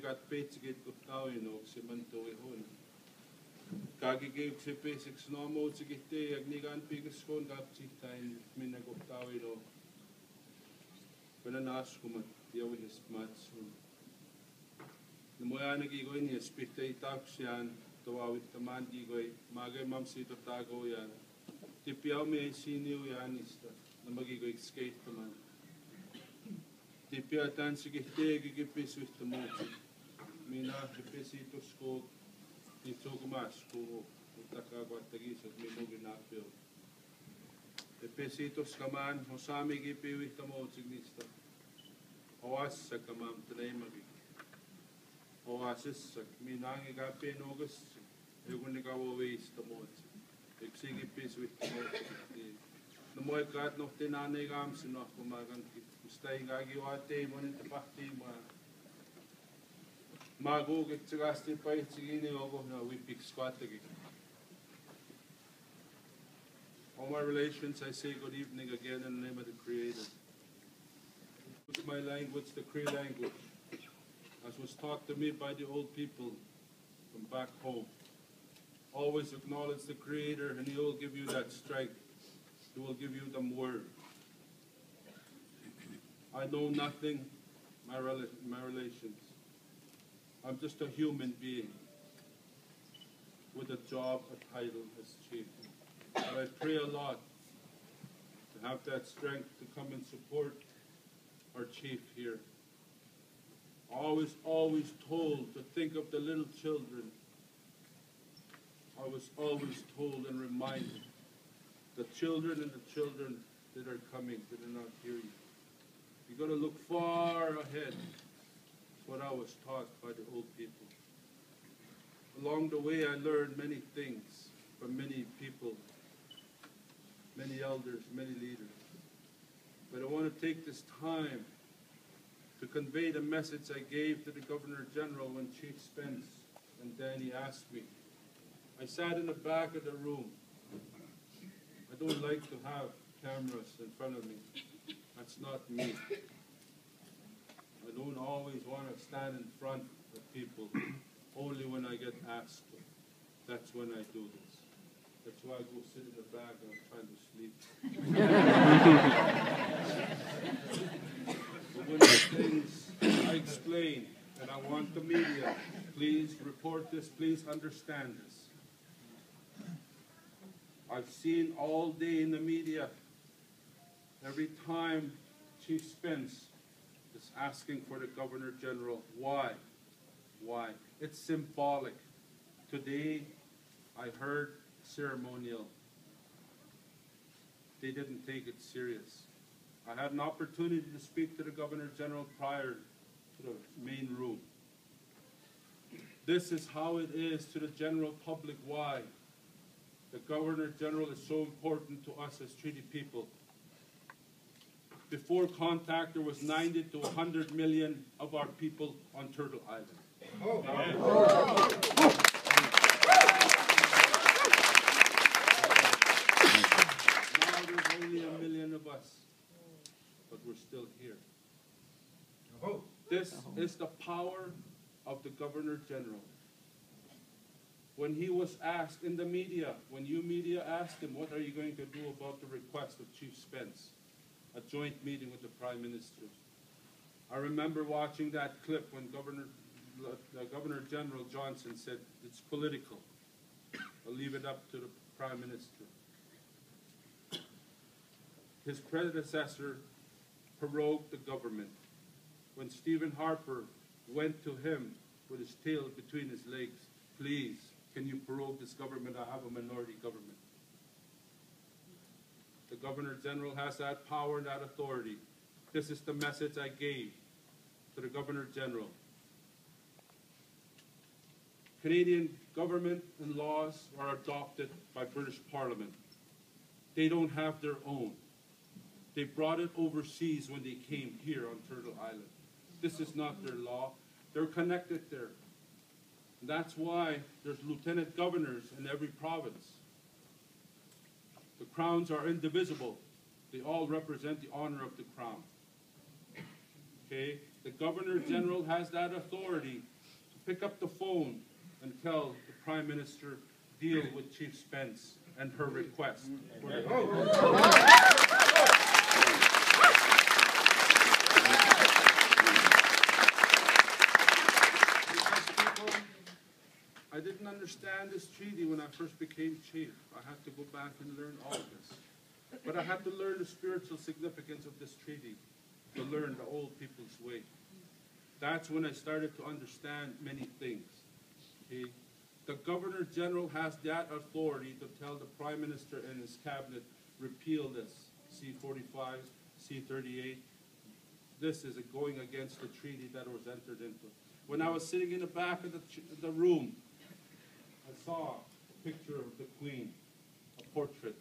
got Petzigit Guptawino, Simanto Hon. Kagi gave the basics no more to get there, Agnigan Pigus Hon, Gapti, Mina Guptawino. When an Ashkumat, the away his mats. The Moyanagi going here, Spite Taxian, to our with the Mandigo, Maga Mamsi to Tago Yan. The Piaume senior Yanista, the Magigo escaped the man. The Piatan Sigete, give peace with the motive. Mina, the Pesito school, the Tokumas school, the Takawatagis of Mimoginapio. The Pesitos Kaman, Hosami Gipi with the Motignista. Oasis Kamam, the name of it. Oasis, Minangi Gapi in August, you're going to go away the Moti. Exigi peace with the Moti. The Moy God not in Anegams enough for Magan, staying Agiwate, one in the Bati. Mago get to Gasti Paitini over now, we pick squat again. All my relations, I say good evening again in the name of the Creator. It's my language, the Cree language, as was taught to me by the old people from back home. Always acknowledge the Creator and He will give you that strength. He will give you the word. I know nothing, my relations. I'm just a human being with a job, a title as chief. But I pray a lot to have that strength to come and support our chief here. Always told to think of the little children. I was always told and reminded the children and the children that are coming, that are not here yet. You've got to look far ahead. That's what I was taught by the old people. Along the way, I learned many things from many people, many elders, many leaders. But I want to take this time to convey the message I gave to the Governor General when Chief Spence and Danny asked me. I sat in the back of the room. I don't like to have cameras in front of me. That's not me. I don't always want to stand in front of people, only when I get asked to. That's when I do this. That's why I go sit in the back and I'm trying to sleep. But one of the things I explain, and I want the media, please report this, please understand this. I've seen all day in the media, every time Chief Spence is asking for the Governor General. Why? Why? It's symbolic. Today, I heard ceremonial. They didn't take it serious. I had an opportunity to speak to the Governor General prior to the main room. This is how it is to the general public. Why? The Governor General is so important to us as treaty people. Before contact, there was 90 to 100 million of our people on Turtle Island. Oh. Now there's only 1 million of us, but we're still here. This is the power of the Governor General. When he was asked in the media, when you media asked him, what are you going to do about the request of Chief Spence? A joint meeting with the Prime Minister. I remember watching that clip when Governor General Johnson said, it's political. I'll leave it up to the Prime Minister. His predecessor prorogued the government. When Stephen Harper went to him with his tail between his legs, please, can you prorogue this government? I have a minority government. The Governor General has that power and that authority. This is the message I gave to the Governor General. Canadian government and laws are adopted by British Parliament. They don't have their own. They brought it overseas when they came here on Turtle Island. This is not their law. They're connected there. And that's why there's lieutenant governors in every province. The crowns are indivisible. They all represent the honor of the crown. Okay? The Governor General has that authority to pick up the phone and tell the Prime Minister, deal with Chief Spence and her request. I didn't understand this treaty when I first became chief. I had to go back and learn all of this. But I had to learn the spiritual significance of this treaty, to learn the old people's way. That's when I started to understand many things. Okay? The Governor General has that authority to tell the Prime Minister and his cabinet, repeal this, C-45, C-38. This is going against the treaty that was entered into. When I was sitting in the back of the room, I saw a picture of the Queen, a portrait.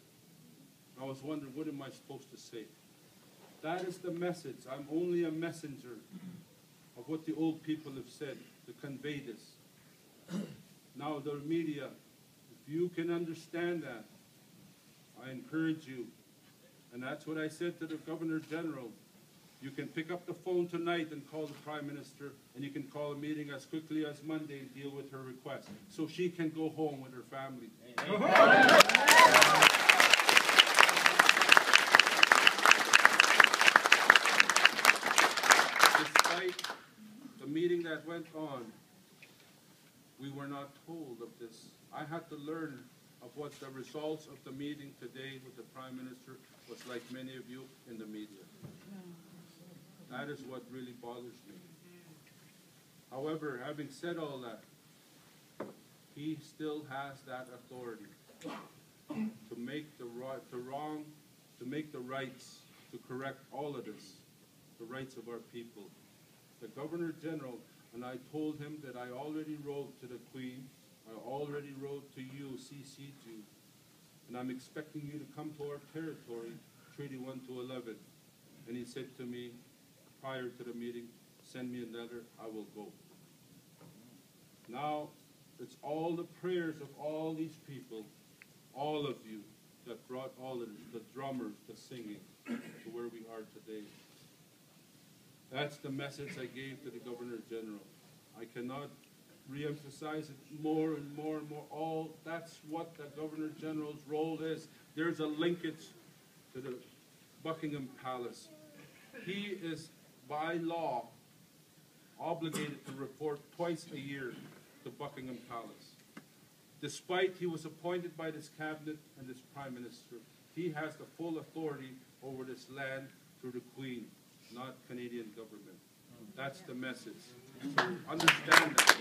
I was wondering, what am I supposed to say? That is the message. I'm only a messenger of what the old people have said to convey this. Now the media, if you can understand that, I encourage you. And that's what I said to the Governor General. You can pick up the phone tonight and call the Prime Minister, and you can call a meeting as quickly as Monday and deal with her request, so she can go home with her family. Despite the meeting that went on, we were not told of this. I had to learn of what the results of the meeting today with the Prime Minister was, like many of you in the media. That is what really bothers me. However, having said all that, he still has that authority to make the rights, to correct all of this, the rights of our people. The Governor General, and I told him that I already wrote to the Queen, I already wrote to you, CC'd you, and I'm expecting you to come to our territory, Treaty 1 to 11. And he said to me, prior to the meeting, send me a letter, I will go. Now, it's all the prayers of all these people, all of you, that brought all of this, the drummers, the singing, to where we are today. That's the message I gave to the Governor General. I cannot re-emphasize it more and more and more. That's what the Governor General's role is. There's a linkage to the Buckingham Palace. He is, by law, obligated to report twice a year to Buckingham Palace. Despite he was appointed by this cabinet and this Prime Minister, he has the full authority over this land through the Queen, not Canadian government. That's the message. So understand that.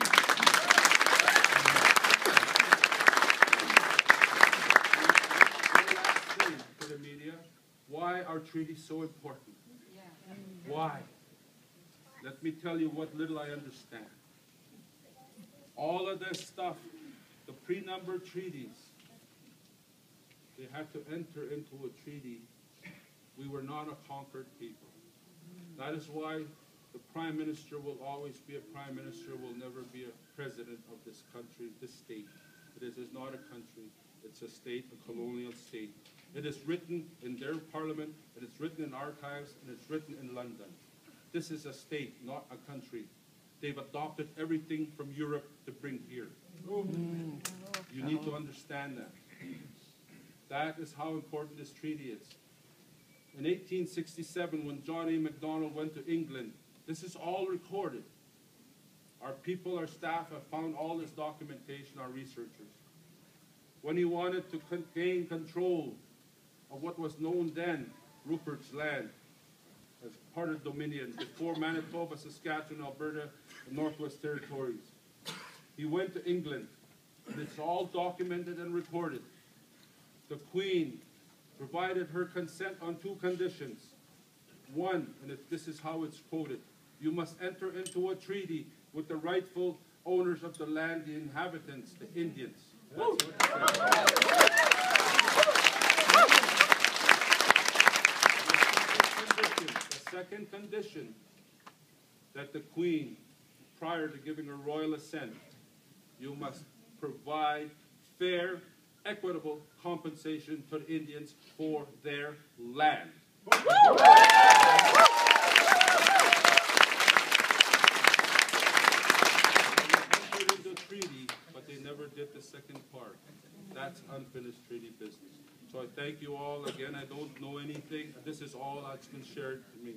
One last thing to the media. Why are treaties so important? Why? Let me tell you what little I understand. All of this stuff, the pre-numbered treaties, they had to enter into a treaty. We were not a conquered people. That is why the Prime Minister will always be a Prime Minister, will never be a president of this country, this state. It is not a country. It's a state, a colonial state. It is written in their parliament, it is written in archives, and it's written in London. This is a state, not a country. They've adopted everything from Europe to bring here. You need to understand that. That is how important this treaty is. In 1867, when John A. Macdonald went to England, this is all recorded. Our people, our staff have found all this documentation, our researchers. When he wanted to gain control of what was known then, Rupert's Land, as part of Dominion, before Manitoba, Saskatchewan, Alberta, and Northwest Territories. He went to England, and it's all documented and recorded. The Queen provided her consent on 2 conditions. One, and this is how it's quoted, you must enter into a treaty with the rightful owners of the land, the inhabitants, the Indians. That's what it says. The second condition, that the Queen, prior to giving her royal assent, you must provide fair, equitable compensation to the Indians for their land. community business. So I thank you all. Again, I don't know anything. This is all that's been shared to me.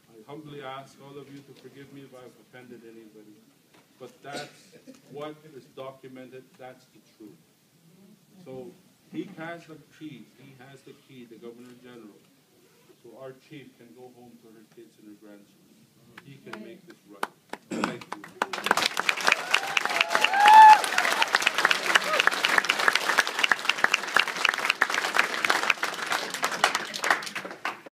I humbly ask all of you to forgive me if I've offended anybody. But that's what is documented. That's the truth. So he has the key. He has the key, the Governor General. So our chief can go home to her kids and her grandchildren. He can make this right. Thank you.